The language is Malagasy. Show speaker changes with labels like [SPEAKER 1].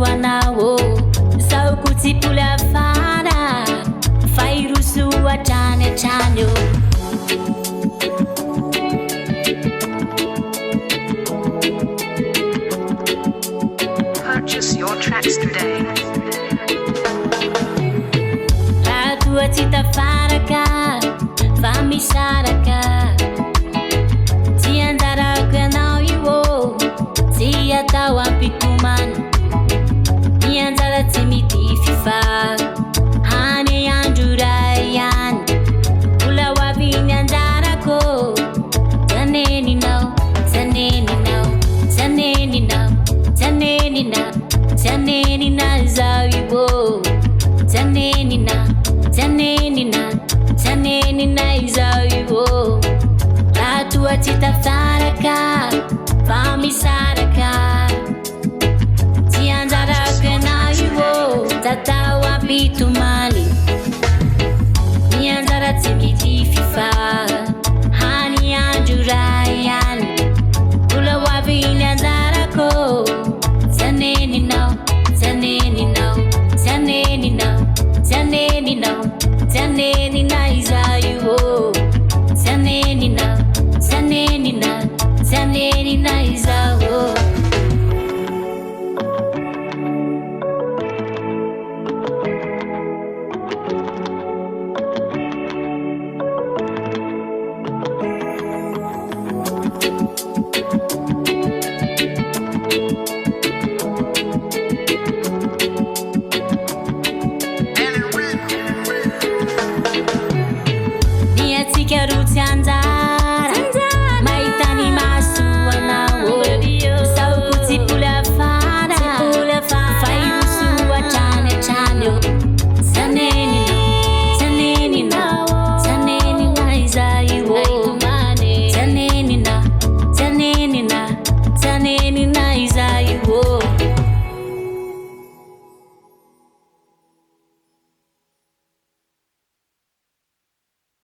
[SPEAKER 1] anao Saoko tsipoly afara Fa iroso hatrany hatrany
[SPEAKER 2] Purchase your tracks today.
[SPEAKER 1] Raha tsy tafaraka fa misaraka Tsy anjarako ianao io Tsy atao ampitomana Ny anjara tsy midify fa Any andro ray ihany Mbola ho avy ny anjarako Janeninao, janeninao, janeninao, janeninao, janeninao zao io Janenina, janenina, janenina izao io Raha toa tsy tafaraka fa misaraka Tsy anjarako ianao io Tatao ampitomany Ny anjara tsy midify fa Any andro ray ihany Mbola ho avy ny anjarako Janeninao, janeninao, janeninao, janeninao, janenina izao io